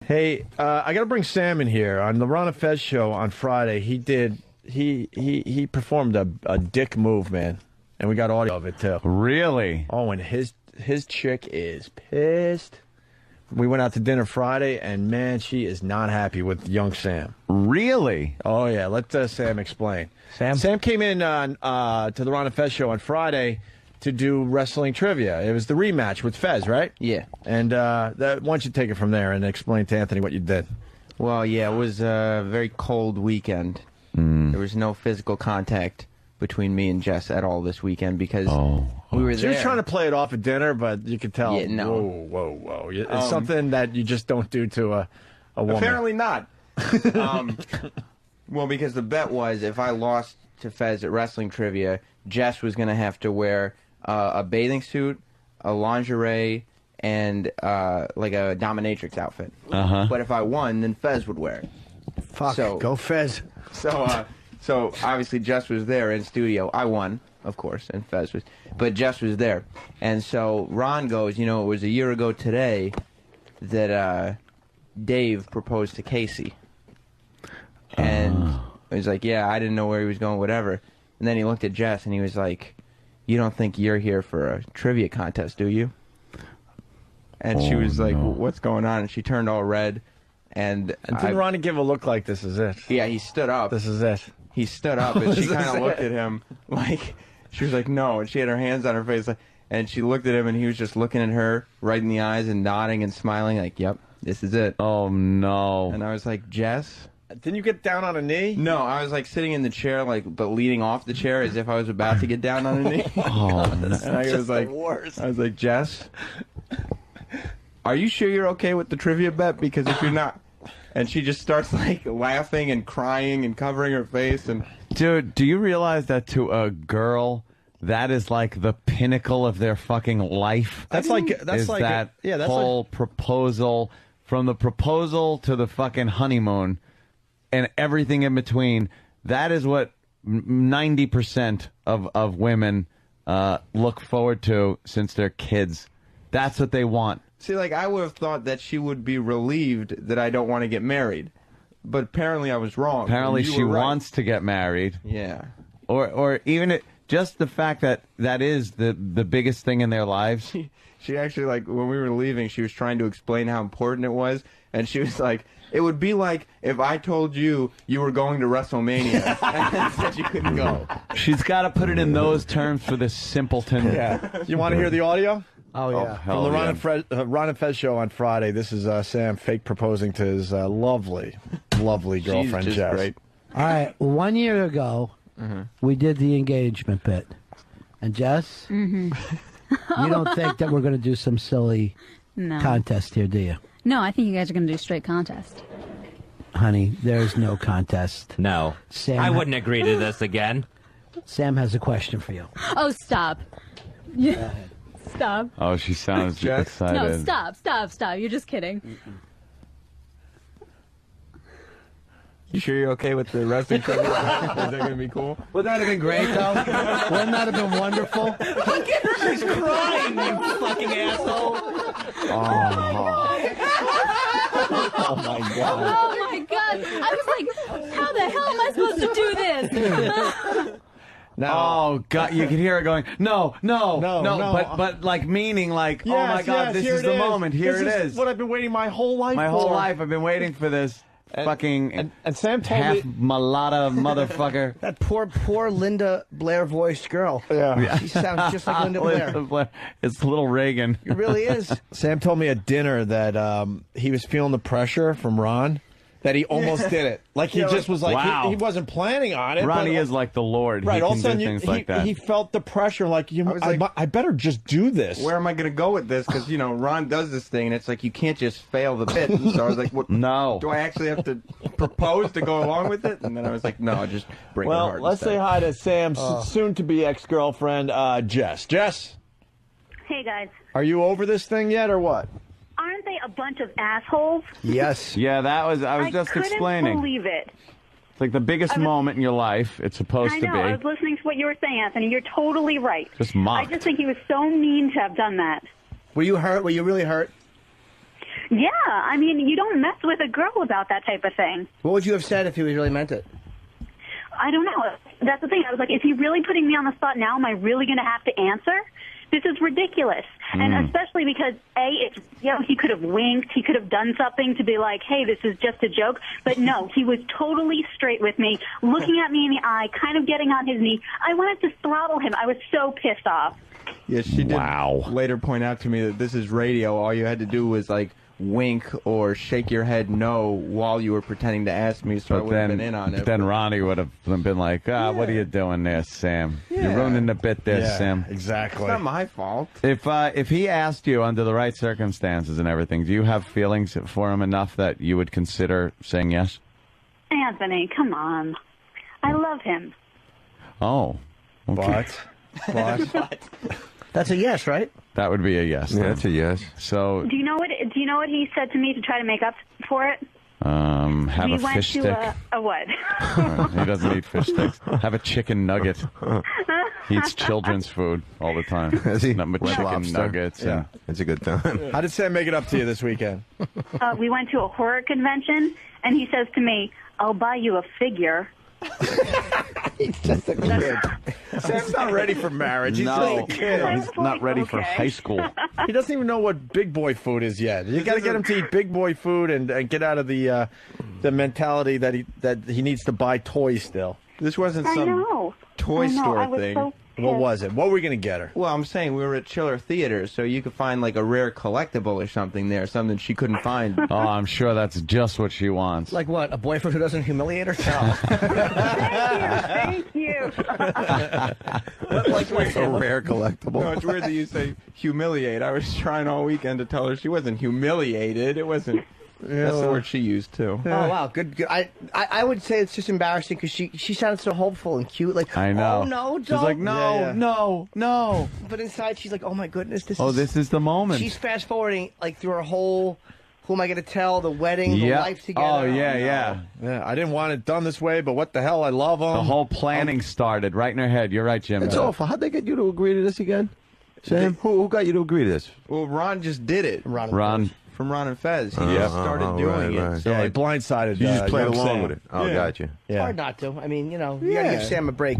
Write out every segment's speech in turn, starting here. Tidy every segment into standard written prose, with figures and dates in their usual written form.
Hey, I got to bring Sam in here. On the Ron and Fez show on Friday, he performed a dick move, man. And we got audio of it, too. Really? Oh, and his chick is pissed. We went out to dinner Friday, and, man, she is not happy with young Sam. Really? Oh, yeah. Let Sam explain. Sam came in to the Ron and Fez show on Friday to do wrestling trivia. It was the rematch with Fez, right? Yeah. And why don't you take it from there and explain to Anthony what you did? Well, yeah, it was a very cold weekend. There was no physical contact between me and Jess at all this weekend because we were there. She was trying to play it off at dinner, but you could tell. Yeah, no. Whoa. It's something that you just don't do to a woman. Apparently not. Well, because the bet was if I lost to Fez at wrestling trivia, Jess was going to have to wear a bathing suit, a lingerie, and like a dominatrix outfit. But if I won, then Fez would wear it. Fuck, go Fez. So obviously Jess was there in studio. I won, of course, and Fez was, but Jess was there. And so Ron goes, it was a year ago today that Dave proposed to Casey. And he's like, yeah, I didn't know where he was going, whatever. And then he looked at Jess and he was like, you don't think you're here for a trivia contest, do you? And she was like, what's going on? And she turned all red. And didn't Ronnie give a look like this is it? Yeah, he stood up. This is it. He stood up and she kind of looked at him like, she was like, no. And she had her hands on her face. And she looked at him and he was just looking at her right in the eyes and nodding and smiling like, yep, this is it. Oh, no. And I was like, Jess? Didn't you get down on a knee? No, I was like sitting in the chair, but leaning off the chair as if I was about to get down on a knee. And I was like, worst. I was like, Jess, are you sure you're okay with the trivia bet? Because if you're not, and she just starts like laughing and crying and covering her face and. Dude, do you realize that to a girl, that is like the pinnacle of their fucking life? That's like that whole proposal, from the proposal to the fucking honeymoon. And everything in between, that is what 90% of women look forward to since they're kids. That's what they want. See, like, I would have thought that she would be relieved that I don't want to get married. But apparently I was wrong. Apparently she wants to get married. Yeah. Or even just the fact that is the biggest thing in their lives. She actually, like, when we were leaving, she was trying to explain how important it was. And she was like, it would be like if I told you were going to WrestleMania and said you couldn't go. She's got to put it in those terms for this simpleton. Yeah. You want to hear the audio? Oh, yeah. From the Ron and Fez show on Friday, this is Sam fake proposing to his lovely girlfriend, She's Jess. great. All right, 1 year ago, we did the engagement bit. And Jess, you don't think that we're going to do some silly contest here, do you? No, I think you guys are going to do straight contest. Honey, there's no contest. No. Sam, I wouldn't agree to this again. Sam has a question for you. Oh, stop. Yeah. Stop. Oh, she sounds excited. No, stop. You're just kidding. You sure you're okay with the wrestling trivia? Is that going to be cool? Wouldn't that have been great, though? Wouldn't that have been wonderful? Look at her, she's crying, you fucking asshole. Oh my god. Oh my god. I was like, how the hell am I supposed to do this? Oh God! You could hear her going, no, but like meaning like, oh my God, this is the moment. Here it is. What I've been waiting my whole life for. My whole life, I've been waiting for this. Fucking and Sam told half me mulatto motherfucker. That poor Linda Blair voiced girl. Yeah. She sounds just like Linda Blair. Blair. It's little Reagan. It really is. Sam told me at dinner that he was feeling the pressure from Ron. That he almost did it. Like he just was like, wow. he wasn't planning on it. Ronnie is like the Lord. Right, he all can of a sudden do things like that. He felt the pressure like, I better just do this. Where am I going to go with this? Because, Ron does this thing, and it's like you can't just fail the bit. And so I was like, what? No. Do I actually have to propose to go along with it? And then I was like, no, just break her heart. Well, let's say hi to Sam's soon-to-be ex-girlfriend, Jess. Jess? Hey, guys. Are you over this thing yet, or what? Aren't they a bunch of assholes? Yes. Yeah, I was just explaining. I couldn't believe it. It's like the biggest moment in your life. It's supposed to be. I was listening to what you were saying, Anthony. You're totally right. Just mocked. I just think he was so mean to have done that. Were you hurt? Were you really hurt? Yeah, I mean, you don't mess with a girl about that type of thing. What would you have said if he really meant it? I don't know. That's the thing. I was like, is he really putting me on the spot now? Am I really going to have to answer? This is ridiculous. And especially because, he could have winked. He could have done something to be like, hey, this is just a joke. But no, he was totally straight with me, looking at me in the eye, kind of getting on his knee. I wanted to throttle him. I was so pissed off. Yeah, she did later point out to me that this is radio. All you had to do was, like, wink or shake your head no while you were pretending to ask me, so I would have been in on it. Then Ronnie would have been like, what are you doing there, Sam? You're ruining the bit there, Sam. Exactly. It's not my fault. If he asked you under the right circumstances and everything, do you have feelings for him enough that you would consider saying yes? Anthony, come on. I love him. Oh. Okay. But That's a yes, right? That would be a yes. Yeah, that's a yes. So Do you know what he said to me to try to make up for it? have We a went fish to stick. a what? He doesn't eat fish sticks. Have a chicken nugget. He eats children's food all the time. Nothing but chicken Lobster. nuggets. Yeah. It's a good time. how did Sam make it up to you this weekend? We went to a horror convention, and he says to me, I'll buy you a figure. Sam's not ready for marriage. He's just a kid. I He's was not like, ready for okay. high school. He doesn't even know what big boy food is yet. You got to get him to eat big boy food and get out of the mentality that he needs to buy toys still. This wasn't I some know. toy I know. store I was thing. so What pissed. was it? What were we gonna get her? Well, I'm saying we were at Chiller Theater, so you could find like a rare collectible or something there, something she couldn't find. Oh, I'm sure that's just what she wants. Like what? A boyfriend who doesn't humiliate her? Thank you. Like a rare collectible. No, it's weird that you say humiliate. I was trying all weekend to tell her she wasn't humiliated. It wasn't. That's the word she used too. Oh wow, good. I would say it's just embarrassing because she sounded so hopeful and cute. Like I know. Oh no, don't. She's like, no, no. But inside she's like, oh my goodness, this Oh, is. this is the moment. She's fast forwarding like through her whole. Who am I going to tell? The wedding, the Yep. life together. Oh, yeah. Yeah, I didn't want it done this way, but what the hell? I love him. The whole planning started right in her head. You're right, Jim. It's awful. How'd they get you to agree to this again? Sam, who got you to agree to this? Well, Ron just did it. Ron. From Ron and Fez. He just started doing it. right. So Yeah, he I- blindsided. You just played young along Sam. with it. Oh, Yeah. gotcha. It's Yeah. hard not to. I mean, you got to give Sam a break.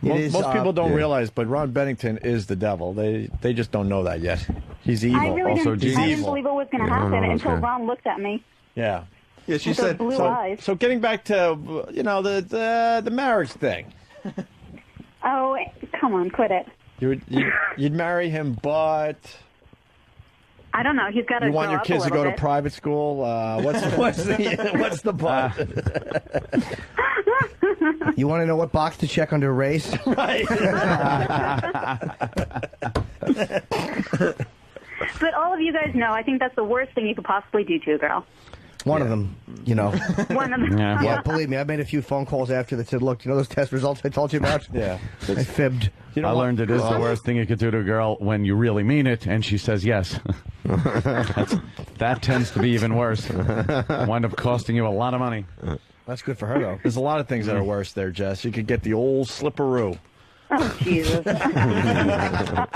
Most people don't yeah. realize, but Ron Bennington is the devil. They just don't know that yet. He's evil. I really Also, didn't, I didn't evil. believe it was going to Yeah, happen no, until okay. Ron looked at me Yeah. Yeah, she with those said. blue So, eyes. so getting back to the marriage thing, Oh, come on, quit it. you'd marry him, but I don't know. He's got to you want grow your up kids a to go little to bit. private school. What's the but? You want to know what box to check under race? Right. But all of you guys know, I think that's the worst thing you could possibly do to a girl. One of them, you know. One of them. Yeah. Yeah, believe me, I made a few phone calls after that said, look, you know those test results I told you about? Yeah. I fibbed. I learned it is the worst thing you could do to a girl when you really mean it and she says yes. That tends to be even worse. Wind up costing you a lot of money. That's good for her, though. There's a lot of things that are worse there, Jess. You could get the old slipperoo, Oh, Jesus. the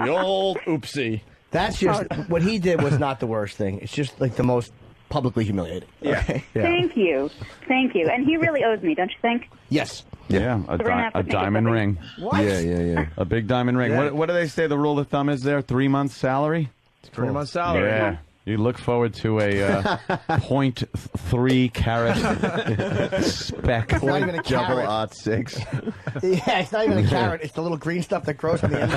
old oopsie. That's just, what he did was not the worst thing. It's just like the most publicly humiliating. Yeah. Thank you. Thank you. And he really owes me, don't you think? Yes. Yeah, We're gonna have to a think of diamond something. ring. Yeah. A big diamond ring. Yeah. What do they say the rule of thumb is there? 3 months salary? 3 months salary. Yeah. You look forward to a 0.3 carat speck. It's not even a Double carrot. odd 6. Yeah, it's not even a carrot. It's the little green stuff that grows on the end.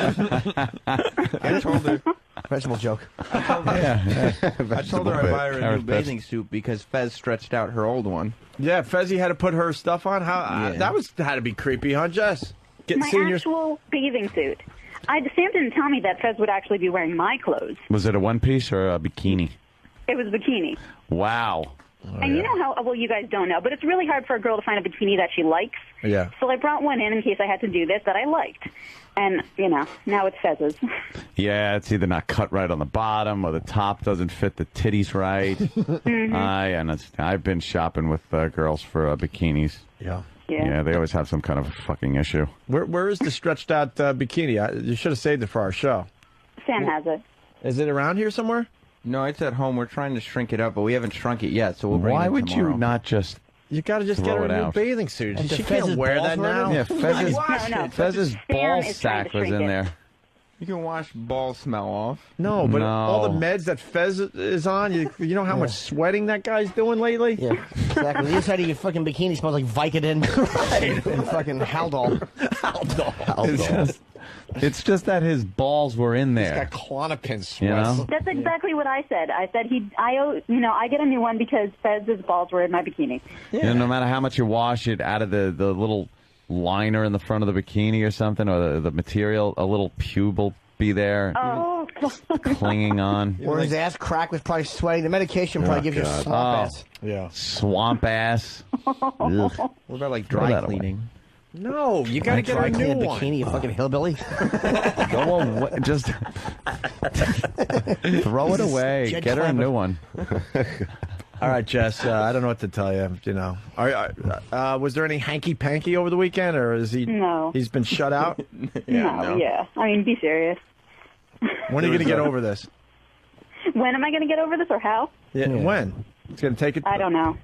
I told her. Vegetable joke. I told her I'd buy her a new Carrot bathing suit because Fez stretched out her old one. Yeah, Fezzi had to put her stuff on. How Yeah. that had to be creepy, huh, Jess? My actual bathing suit. Sam didn't tell me that Fez would actually be wearing my clothes. Was it a one piece or a bikini? It was a bikini. Wow. And you know how, well, you guys don't know, but it's really hard for a girl to find a bikini that she likes. Yeah. So I brought one in case I had to do this that I liked. And, now it's Fez's. Yeah, it's either not cut right on the bottom or the top doesn't fit the titties right. I've been shopping with girls for bikinis. Yeah. Yeah, they always have some kind of fucking issue. Where is the stretched out bikini? You should have saved it for our show. Sam has it. Is it around here somewhere? No, it's at home. We're trying to shrink it up, but we haven't shrunk it yet, so we'll bring Why it would tomorrow. you not just? You got to just Throw get her it a new out. bathing suit. And She Fez's can't wear balls that were in now. it? Yeah, Fez's, No. Fez's Sam ball is trying sack to was shrink in it. there. You can wash ball smell off. No, but No. all the meds that Fez is on, you know how much sweating that guy's doing lately? Yeah, exactly. The inside of your fucking bikini smells like Vicodin. Right. And fucking Haldol. It's just that his balls were in He's there. got Klonopin sweats. You know? That's exactly what I said. I said I get a new one because Fez's balls were in my bikini. You know, no matter how much you wash it out of the little liner in the front of the bikini or something, or the material, a little pube will be there Oh, clinging on. Or his ass crack was probably sweating. The medication probably gives you a swamp ass. Yeah. Swamp ass. Ugh. What about like Throw dry that away. cleaning? No, you got to get her Dry a clean new a one. bikini, you fucking hillbilly. Go away. Just throw it away. Jed Get her a Clampett. new one. All right, Jess. I don't know what to tell you. You know, was there any hanky panky over the weekend, or is he? No. He's been shut out. yeah. I mean, be serious. When are you going to get over this? When am I going to get over this, or how? Yeah. When? It's going to take it. I don't know.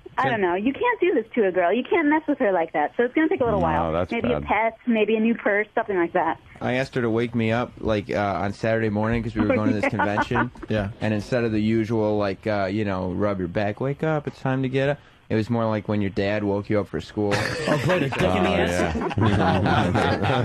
You can't do this to a girl. You can't mess with her like that. So it's going to take a little while. that's Maybe bad. a pet, maybe a new purse, something like that. I asked her to wake me up like on Saturday morning because we were going to this convention. Yeah. And instead of the usual like rub your back, wake up, it's time to get up. It was more like when your dad woke you up for school. Oh, great, a dick in the ass.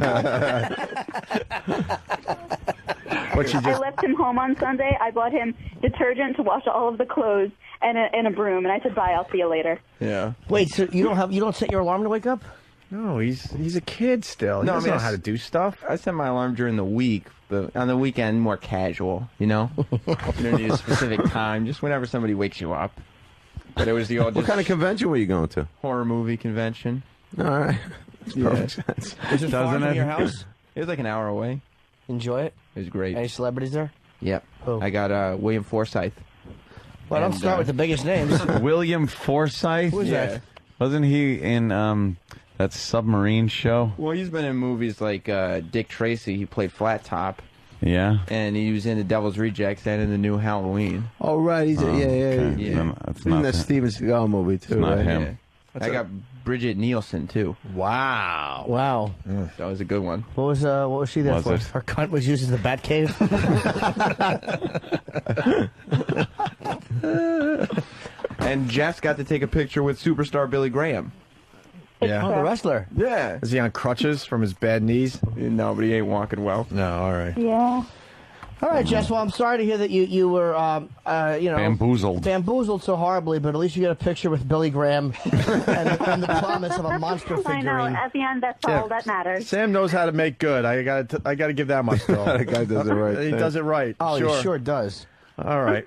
But you I just. left him home on Sunday. I bought him detergent to wash all of the clothes and a broom. And I said, bye, I'll see you later. Yeah. Wait, so you don't set your alarm to wake up? No, he's a kid still. He No, I doesn't mean, know how to do stuff. I set my alarm during the week, but on the weekend, more casual, you know? You don't need a specific time, just whenever somebody wakes you up. But it was the old What kind of convention were you going to? horror movie convention. All right. Makes perfect sense. Is it far Doesn't from it? your house? It was like an hour away. Enjoy it. It was great. Any celebrities there? Yep. Who? I got William Forsythe. Well, don't And, start with the biggest names. William Forsythe? Who's that? Wasn't he in that submarine show? Well, he's been in movies like Dick Tracy. He played Flat Top. Yeah. And he was in The Devil's Rejects and in the new Halloween. Oh, right. He's Okay. Yeah. No, that's He's in not that him. Steven Seagal movie, too, not right? him. I got Bridget Nielsen, too. Wow. Wow. That was a good one. What was she there Was for? it? Her cunt was used as the bat cave. And Jess got to take a picture with superstar Billy Graham. Yeah. Oh, the wrestler. Yeah. Is he on crutches from his bad knees? No, but he ain't walking well. No. All right. Yeah. All right, Jess. Well, I'm sorry to hear that you were Bamboozled so horribly, but at least you got a picture with Billy Graham and the promise of a monster I know. figurine. At the end, that's all that matters. Sam knows how to make good. I got to give that much though. The guy does it right. He does it right. Oh, sure. he sure does. All right.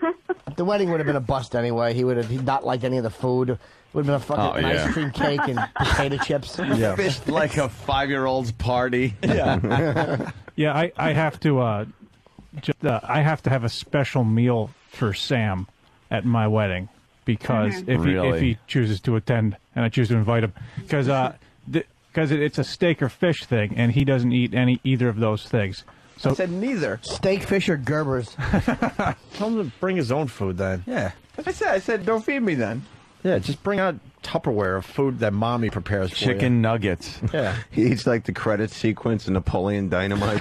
The wedding would have been a bust anyway. He'd not liked any of the food. It would have been a fucking Oh, yeah. ice cream cake and potato chips. Yeah. Fished like a 5-year-old's party. Yeah. Yeah, I have to. I have to have a special meal for Sam at my wedding because if Really? he chooses to attend and I choose to invite him because it's a steak or fish thing and he doesn't eat either of those things. So I said neither. Steak, fish, or Gerber's. Tell him to bring his own food then. Yeah. I said, don't feed me then. Yeah, just bring out Tupperware of food that mommy prepares for Chicken nuggets. you. Yeah. He eats like the credit sequence in Napoleon Dynamite.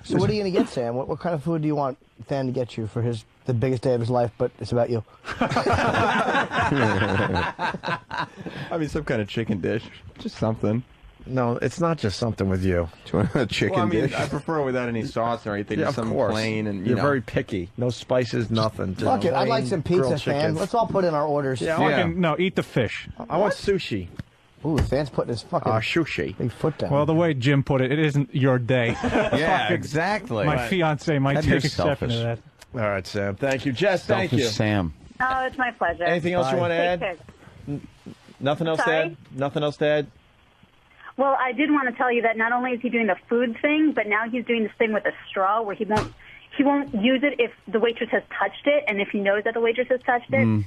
So what are you going to get, Sam? What kind of food do you want Dan to get you for the biggest day of his life, but it's about you? I mean, some kind of chicken dish. Just something. No, it's not just something with you. Do you want a chicken Well, I mean, dish? I prefer it without any sauce or anything. Yeah, just of something course. plain and You're very picky. No spices, nothing. Just Fuck it. I'd like plain some pizza, grilled Fan. chicken. Let's all put in our orders. Yeah, fucking, no, eat the fish. I want sushi. Ooh, Fan's putting his fucking Sushi. big foot down. Well, the way Jim put it, it isn't your day. Yeah, exactly. My fiance might You're take exception to selfish. that. All right, Sam. Thank you. Jess, thank Selfish you. Sam. Oh, it's my pleasure. Anything else you want to Take add? care. Nothing else Sorry? to add? Nothing else to add? Well, I did want to tell you that not only is he doing the food thing, but now he's doing this thing with a straw where he won't use it if the waitress has touched it, and if he knows that the waitress has touched it.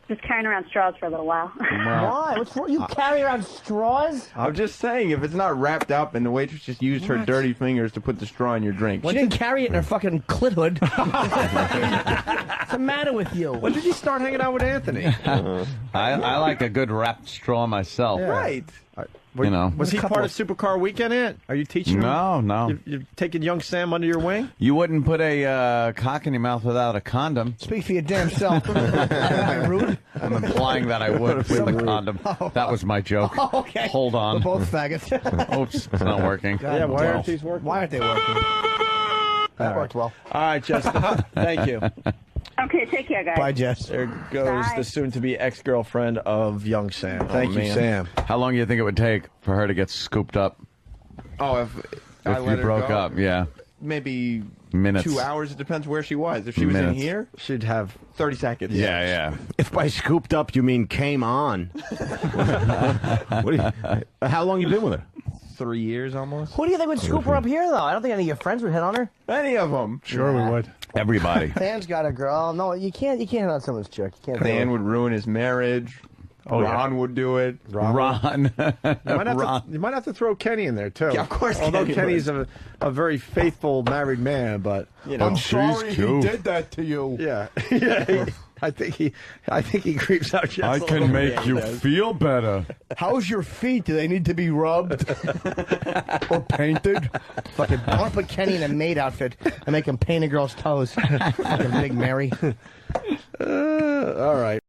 just carrying around straws for a little while. Why? What's wrong? You carry around straws? I'm just saying, if it's not wrapped up and the waitress just used her dirty fingers to put the straw in your drink. She didn't carry it in her fucking clit hood. What's the matter with you? When did you start hanging out with Anthony? I like a good wrapped straw myself. Right. You know. Was he part of Supercar Weekend, Ant? Are you teaching him? No. You're taking young Sam under your wing? You wouldn't put a cock in your mouth without a condom. Speak for your damn self. Am I rude? I'm implying that I would with the condom. That was my joke. Oh, okay. Hold on. We're both faggots. Oops, it's not working. Yeah, why aren't these working? Why aren't they working? That worked well. All right, Jessica. Thank you. Okay, take care, guys. Bye, Jess. There goes Bye. the soon-to-be ex-girlfriend of young Sam. Thank you, man. Sam. How long do you think it would take for her to get scooped up? Oh, if I If let you her broke go, up, yeah. maybe Minutes. 2 hours. It depends where she was. If she was in Minutes. here, She'd have 30 seconds. Yeah. If by scooped up you mean came on. How long you been with her? 3 years almost. Who do you think would scoop her up here, though? I don't think any of your friends would hit on her. Any of them. Sure, we would. Everybody. Dan's got a girl. No, you can't hit on someone's chick. You can't. Dan would ruin his marriage. Oh, yeah. Ron would do it. Ron. You might have to throw Kenny in there, too. Yeah, of course Although Kenny Kenny's a very faithful married man, but, you know. I'm sorry he did that to you. Yeah. I think he creeps out just I a can little make bit. you feel better. How's your feet? Do they need to be rubbed or painted? Fucking, I want to put Kenny in a maid outfit and make him paint a girl's toes. Fucking Big Mary. All right.